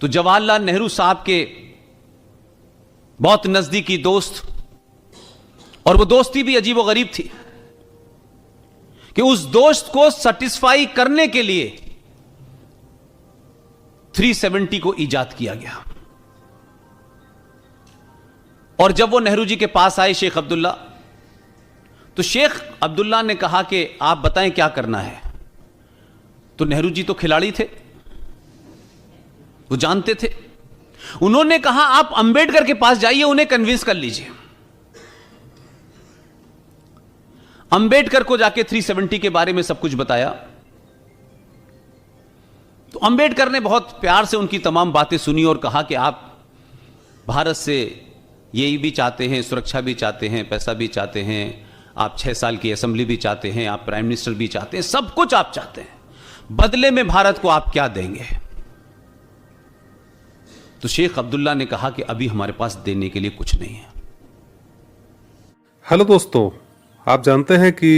तो जवाहरलाल नेहरू साहब के बहुत नजदीकी दोस्त, और वो दोस्ती भी अजीब व गरीब थी कि उस दोस्त को सेटिस्फाई करने के लिए 370 को इजाद किया गया। और जब वो नेहरू जी के पास आए शेख अब्दुल्ला, तो शेख अब्दुल्ला ने कहा कि आप बताएं क्या करना है। तो नेहरू जी तो खिलाड़ी थे, वो जानते थे। उन्होंने कहा आप अंबेडकर के पास जाइए, उन्हें कन्विंस कर लीजिए। अंबेडकर को जाके 370 के बारे में सब कुछ बताया। तो अंबेडकर ने बहुत प्यार से उनकी तमाम बातें सुनी और कहा कि आप भारत से यही भी चाहते हैं, सुरक्षा भी चाहते हैं, पैसा भी चाहते हैं, आप 6 साल की असेंबली भी चाहते हैं, आप प्राइम मिनिस्टर भी चाहते हैं, सब कुछ आप चाहते हैं। बदले में भारत को आप क्या देंगे? तो शेख अब्दुल्ला ने कहा कि अभी हमारे पास देने के लिए कुछ नहीं है। हेलो दोस्तों, आप जानते हैं कि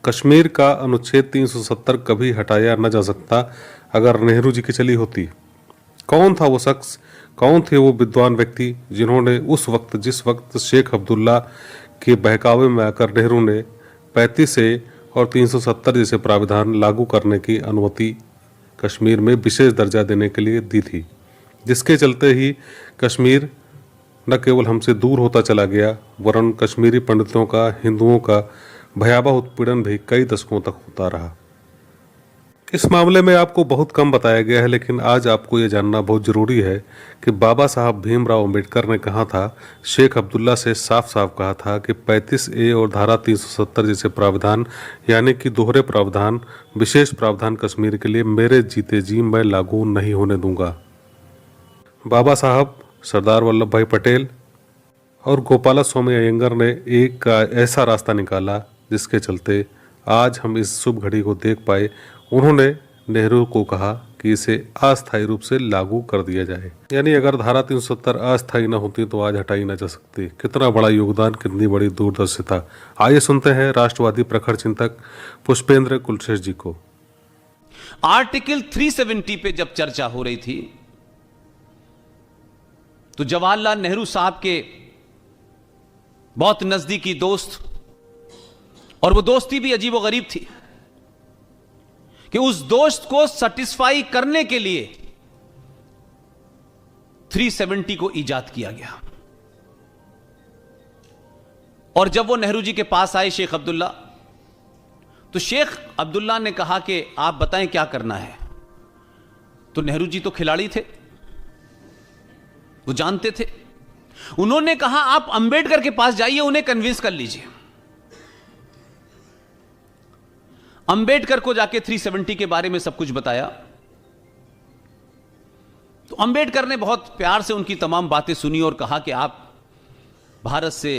कश्मीर का अनुच्छेद 370 कभी हटाया न जा सकता अगर नेहरू जी की चली होती। कौन था वो शख्स, कौन थे वो विद्वान व्यक्ति जिन्होंने उस वक्त, जिस वक्त शेख अब्दुल्ला के बहकावे में आकर नेहरू ने 35 ए और 370 जैसे प्राविधान लागू करने की अनुमति कश्मीर में विशेष दर्जा देने के लिए दी थी, जिसके चलते ही कश्मीर न केवल हमसे दूर होता चला गया, वरन कश्मीरी पंडितों का, हिंदुओं का भयावह उत्पीड़न भी कई दशकों तक होता रहा। इस मामले में आपको बहुत कम बताया गया है, लेकिन आज आपको ये जानना बहुत ज़रूरी है कि बाबा साहब भीमराव अंबेडकर ने कहा था, शेख अब्दुल्ला से साफ साफ कहा था कि 35 ए और धारा 370 जैसे प्रावधान, यानी कि दोहरे प्रावधान, विशेष प्रावधान कश्मीर के लिए मेरे जीते जी मैं लागू नहीं होने दूंगा। बाबा साहब, सरदार वल्लभ भाई पटेल और गोपाला स्वामी अयंगर ने एक ऐसा रास्ता निकाला जिसके चलते आज हम इस शुभ घड़ी को देख पाए। उन्होंने नेहरू को कहा कि इसे अस्थायी रूप से लागू कर दिया जाए, यानी अगर धारा 370 अस्थायी न होती तो आज हटाई न जा सकती। कितना बड़ा योगदान, कितनी बड़ी दूरदर्शिता। आइए सुनते हैं राष्ट्रवादी प्रखर चिंतक पुष्पेंद्र कुलश्रेष्ठ जी को। आर्टिकल 370 पे जब चर्चा हो रही थी तो जवाहरलाल नेहरू साहब के बहुत नजदीकी दोस्त, और वो दोस्ती भी अजीब व गरीब थी कि उस दोस्त को सेटिस्फाई करने के लिए 370 को इजाद किया गया। और जब वो नेहरू जी के पास आए शेख अब्दुल्ला, तो शेख अब्दुल्ला ने कहा कि आप बताएं क्या करना है। तो नेहरू जी तो खिलाड़ी थे, वो जानते थे। उन्होंने कहा आप अंबेडकर के पास जाइए, उन्हें कन्विंस कर लीजिए। अंबेडकर को जाके 370 के बारे में सब कुछ बताया। तो अंबेडकर ने बहुत प्यार से उनकी तमाम बातें सुनी और कहा कि आप भारत से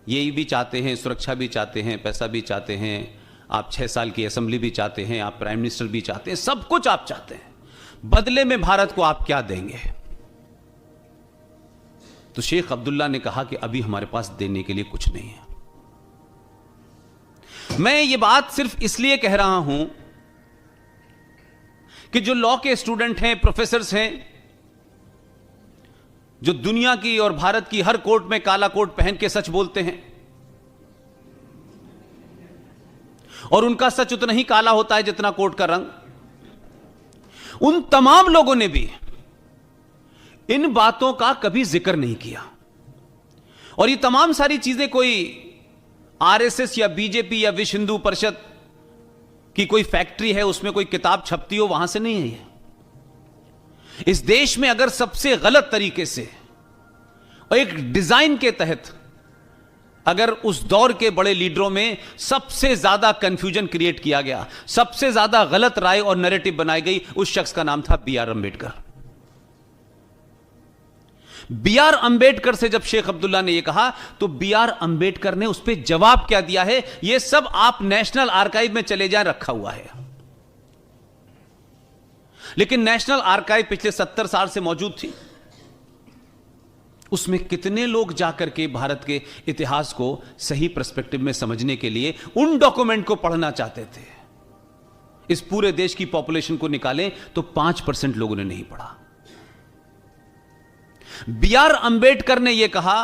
यही भी चाहते हैं, सुरक्षा भी चाहते हैं, पैसा भी चाहते हैं, आप 6 साल की असेंबली भी चाहते हैं, आप प्राइम मिनिस्टर भी चाहते हैं, सब कुछ आप चाहते हैं। बदले में भारत को आप क्या देंगे? तो शेख अब्दुल्ला ने कहा कि अभी हमारे पास देने के लिए कुछ नहीं है। मैं ये बात सिर्फ इसलिए कह रहा हूं कि जो लॉ के स्टूडेंट हैं, प्रोफेसर्स हैं, जो दुनिया की और भारत की हर कोर्ट में काला कोट पहन के सच बोलते हैं, और उनका सच उतना ही काला होता है जितना कोट का रंग, उन तमाम लोगों ने भी इन बातों का कभी जिक्र नहीं किया। और ये तमाम सारी चीजें कोई आरएसएस या बीजेपी या विश्व हिंदू परिषद की कोई फैक्ट्री है, उसमें कोई किताब छपती हो, वहां से नहीं है ये। इस देश में अगर सबसे गलत तरीके से और एक डिजाइन के तहत अगर उस दौर के बड़े लीडरों में सबसे ज्यादा कंफ्यूजन क्रिएट किया गया, सबसे ज्यादा गलत राय और नैरेटिव बनाई गई, उस शख्स का नाम था B R Ambedkar. B R Ambedkar से जब शेख अब्दुल्ला ने यह कहा तो बी आर अंबेडकर ने उस पर जवाब क्या दिया है, यह सब आप नेशनल आर्काइव में चले जाएं, रखा हुआ है। लेकिन नेशनल आर्काइव पिछले 70 साल से मौजूद थी। उसमें कितने लोग जाकर के भारत के इतिहास को सही पर्सपेक्टिव में समझने के लिए उन डॉक्यूमेंट को पढ़ना चाहते थे। इस पूरे देश की पॉपुलेशन को निकालें तो 5% लोगों ने नहीं पढ़ा। B.R. अंबेडकर ने यह कहा,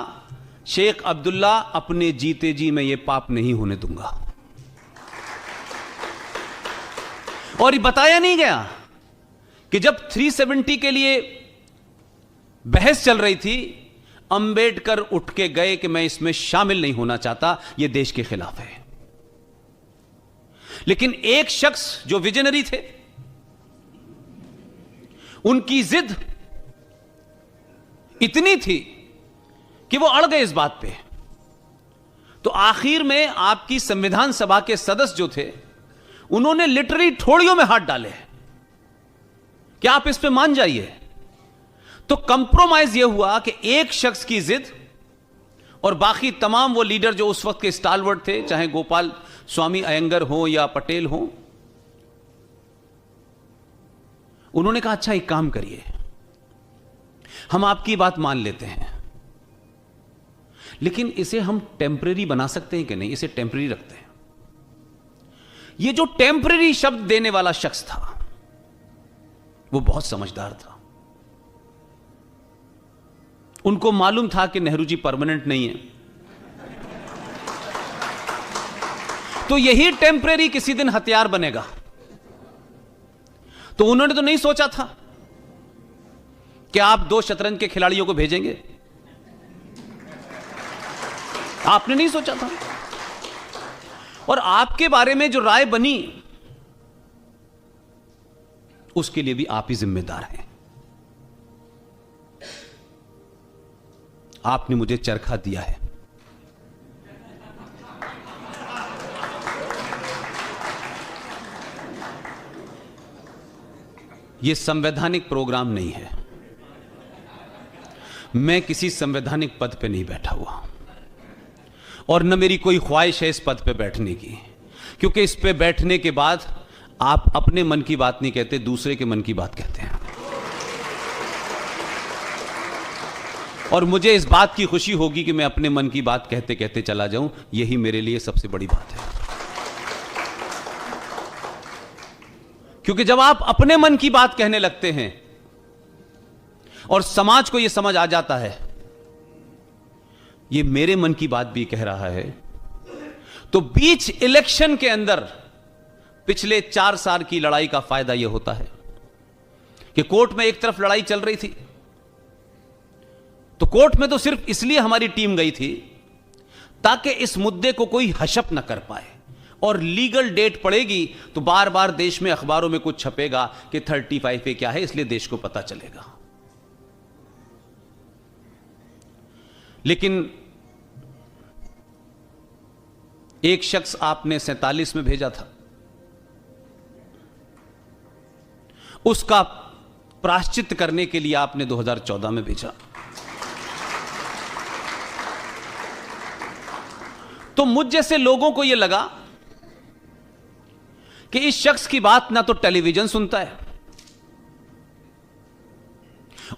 शेख अब्दुल्ला, अपने जीते जी मैं ये पाप नहीं होने दूंगा। और ये बताया नहीं गया कि जब 370 के लिए बहस चल रही थी, अंबेडकर उठ के गए कि मैं इसमें शामिल नहीं होना चाहता, यह देश के खिलाफ है। लेकिन एक शख्स जो विजनरी थे, उनकी जिद इतनी थी कि वो अड़ गए इस बात पे। तो आखिर में आपकी संविधान सभा के सदस्य जो थे, उन्होंने लिटरली ठोड़ियों में हाथ डाले कि आप इस पे मान जाइए। तो कंप्रोमाइज यह हुआ कि एक शख्स की जिद और बाकी तमाम वो लीडर जो उस वक्त के स्टालवर्ड थे, चाहे गोपाल स्वामी अयंगर हो या पटेल हो, उन्होंने कहा अच्छा एक काम करिए, हम आपकी बात मान लेते हैं, लेकिन इसे हम टेम्परेरी बना सकते हैं कि नहीं, इसे टेम्परेरी रखते हैं। ये जो टेम्परेरी शब्द देने वाला शख्स था, वो बहुत समझदार था। उनको मालूम था कि नेहरू जी परमानेंट नहीं है, तो यही टेम्परेरी किसी दिन हथियार बनेगा। तो उन्होंने तो नहीं सोचा था कि आप 2 शतरंज के खिलाड़ियों को भेजेंगे, आपने नहीं सोचा था। और आपके बारे में जो राय बनी, उसके लिए भी आप ही जिम्मेदार हैं। आपने मुझे चरखा दिया है, यह संवैधानिक प्रोग्राम नहीं है। मैं किसी संवैधानिक पद पे नहीं बैठा हुआ और न मेरी कोई ख्वाहिश है इस पद पे बैठने की, क्योंकि इस पे बैठने के बाद आप अपने मन की बात नहीं कहते, दूसरे के मन की बात कहते हैं। और मुझे इस बात की खुशी होगी कि मैं अपने मन की बात कहते कहते चला जाऊं, यही मेरे लिए सबसे बड़ी बात है। क्योंकि जब आप अपने मन की बात कहने लगते हैं और समाज को यह समझ आ जाता है ये मेरे मन की बात भी कह रहा है, तो बीच इलेक्शन के अंदर पिछले 4 साल की लड़ाई का फायदा यह होता है कि कोर्ट में एक तरफ लड़ाई चल रही थी, तो कोर्ट में तो सिर्फ इसलिए हमारी टीम गई थी ताकि इस मुद्दे को कोई हशप न कर पाए, और लीगल डेट पड़ेगी तो बार बार देश में अखबारों में कुछ छपेगा कि 35A क्या है, इसलिए देश को पता चलेगा। लेकिन एक शख्स आपने 47 में भेजा था, उसका प्रायश्चित करने के लिए आपने 2014 में भेजा। तो मुझ जैसे लोगों को यह लगा कि इस शख्स की बात ना तो टेलीविजन सुनता है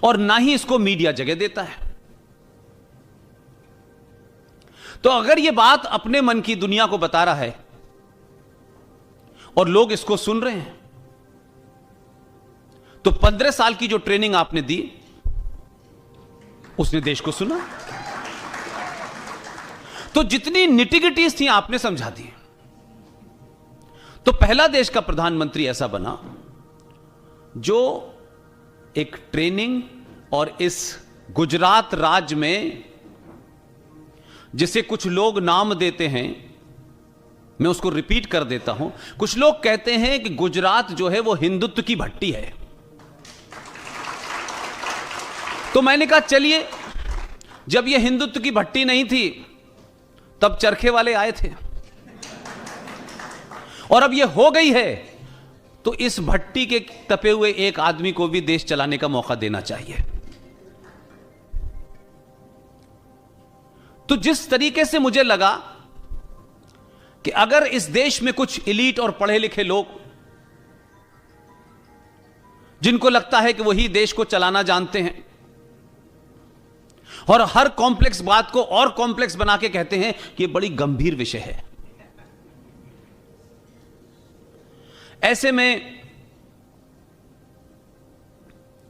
और ना ही इसको मीडिया जगह देता है। तो अगर यह बात अपने मन की दुनिया को बता रहा है और लोग इसको सुन रहे हैं, तो 15 साल की जो ट्रेनिंग आपने दी उसने देश को सुना। तो जितनी निटिगिटीज थी आपने समझा दी। तो पहला देश का प्रधानमंत्री ऐसा बना जो एक ट्रेनिंग, और इस गुजरात राज्य में जिसे कुछ लोग नाम देते हैं, मैं उसको रिपीट कर देता हूं। कुछ लोग कहते हैं कि गुजरात जो है वो हिंदुत्व की भट्टी है। तो मैंने कहा चलिए, जब ये हिंदुत्व की भट्टी नहीं थी तब चरखे वाले आए थे, और अब ये हो गई है, तो इस भट्टी के तपे हुए एक आदमी को भी देश चलाने का मौका देना चाहिए। तो जिस तरीके से मुझे लगा कि अगर इस देश में कुछ एलीट और पढ़े लिखे लोग जिनको लगता है कि वही देश को चलाना जानते हैं और हर कॉम्प्लेक्स बात को और कॉम्प्लेक्स बना के कहते हैं कि यह बड़ी गंभीर विषय है, ऐसे में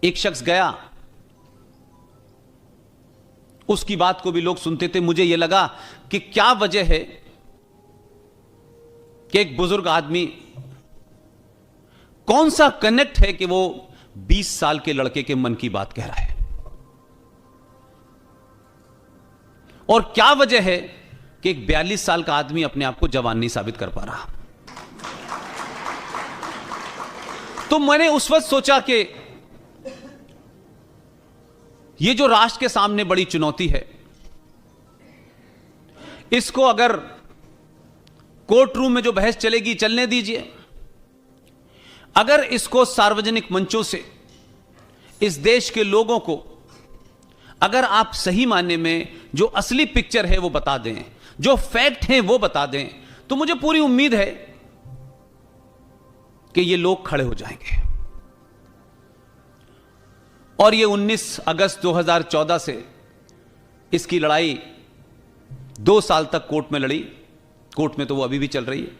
एक शख्स गया उसकी बात को भी लोग सुनते थे। मुझे यह लगा कि क्या वजह है कि एक बुजुर्ग आदमी, कौन सा कनेक्ट है कि वो 20 साल के लड़के के मन की बात कह रहा है, और क्या वजह है कि एक 42 साल का आदमी अपने आप को जवान नहीं साबित कर पा रहा। तो मैंने उस वक्त सोचा कि ये जो राष्ट्र के सामने बड़ी चुनौती है, इसको अगर कोर्ट रूम में जो बहस चलेगी चलने दीजिए, अगर इसको सार्वजनिक मंचों से इस देश के लोगों को अगर आप सही मायने में जो असली पिक्चर है वो बता दें, जो फैक्ट हैं वो बता दें, तो मुझे पूरी उम्मीद है कि ये लोग खड़े हो जाएंगे। और ये 19 अगस्त 2014 से इसकी लड़ाई 2 साल तक कोर्ट में लड़ी, कोर्ट में तो वो अभी भी चल रही है।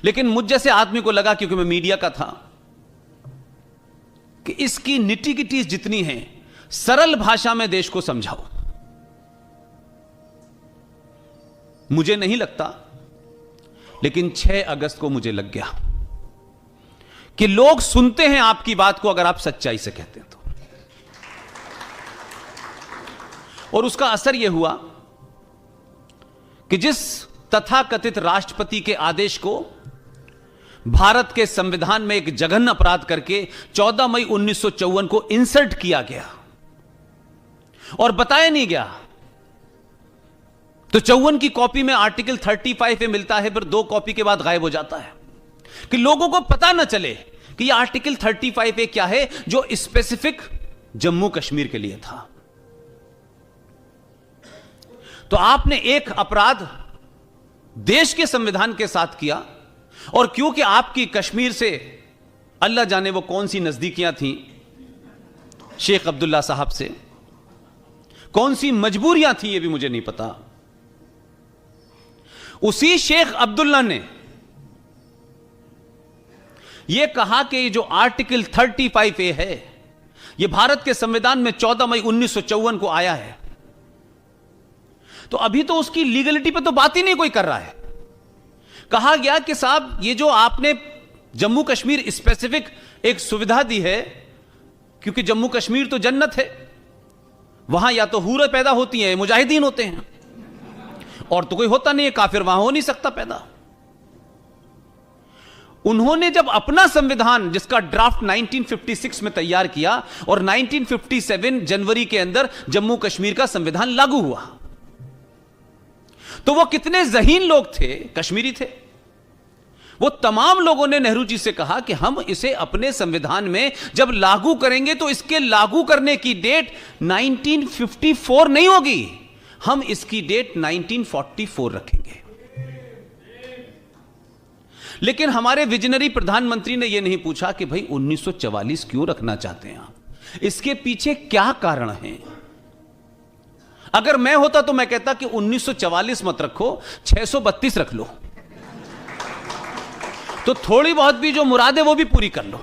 लेकिन मुझ जैसे आदमी को लगा, क्योंकि मैं मीडिया का था, कि इसकी निटी-गिटी जितनी है सरल भाषा में देश को समझाओ। मुझे नहीं लगता, लेकिन 6 अगस्त को मुझे लग गया कि लोग सुनते हैं आपकी बात को अगर आप सच्चाई से कहते हैं तो। और उसका असर यह हुआ कि जिस तथाकथित राष्ट्रपति के आदेश को भारत के संविधान में एक जघन्य अपराध करके 14 मई 1954 को इंसर्ट किया गया और बताया नहीं गया, तो 54 की कॉपी में आर्टिकल 35 मिलता है, फिर 2 कॉपी के बाद गायब हो जाता है, कि लोगों को पता ना चले कि यह आर्टिकल 35 क्या है जो स्पेसिफिक जम्मू कश्मीर के लिए था। तो आपने एक अपराध देश के संविधान के साथ किया, और क्योंकि आपकी कश्मीर से अल्लाह जाने वो कौन सी नजदीकियां थीं शेख अब्दुल्ला साहब से, कौन सी मजबूरियां थी ये भी मुझे नहीं पता, उसी शेख अब्दुल्ला ने यह कहा कि जो आर्टिकल 35A है यह भारत के संविधान में 14 मई 1954 को आया है। तो अभी तो उसकी लीगलिटी पे तो बात ही नहीं कोई कर रहा है। कहा गया कि साहब ये जो आपने जम्मू कश्मीर स्पेसिफिक एक सुविधा दी है, क्योंकि जम्मू कश्मीर तो जन्नत है, वहां या तो हूरें पैदा होती हैं, मुजाहिदीन होते हैं, और तो कोई होता नहीं है, काफिर वहां हो नहीं सकता पैदा। उन्होंने जब अपना संविधान जिसका ड्राफ्ट 1956 में तैयार किया और 1957 जनवरी के अंदर जम्मू कश्मीर का संविधान लागू हुआ, तो वो कितने ज़हीन लोग थे, कश्मीरी थे, वो तमाम लोगों ने नेहरू जी से कहा कि हम इसे अपने संविधान में जब लागू करेंगे तो इसके लागू करने की डेट 1954 नहीं होगी, हम इसकी डेट 1944 रखेंगे। लेकिन हमारे विजनरी प्रधानमंत्री ने यह नहीं पूछा कि भाई 1944 क्यों रखना चाहते हैं आप, इसके पीछे क्या कारण है। अगर मैं होता तो मैं कहता कि 1944 मत रखो, 632 रख लो, तो थोड़ी बहुत भी जो मुराद है वो भी पूरी कर लो।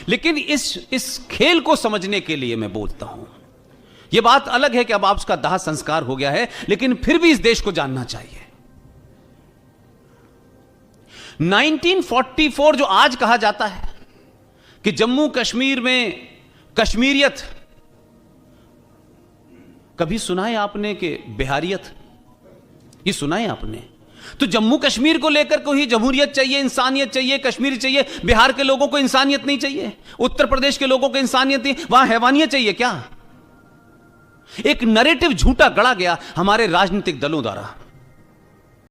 लेकिन इस खेल को समझने के लिए मैं बोलता हूं, यह बात अलग है कि अब आपका दाह संस्कार हो गया है, लेकिन फिर भी इस देश को जानना चाहिए 1944 जो आज कहा जाता है कि जम्मू कश्मीर में कश्मीरियत, कभी सुना है आपने कि बिहारियत, ये सुना है आपने? तो जम्मू कश्मीर को लेकर कोई जमहूरियत चाहिए, इंसानियत चाहिए, कश्मीर चाहिए, बिहार के लोगों को इंसानियत नहीं चाहिए, उत्तर प्रदेश के लोगों को इंसानियत नहीं, वहां हैवानियत चाहिए क्या? एक नैरेटिव झूठा गढ़ा गया हमारे राजनीतिक दलों द्वारा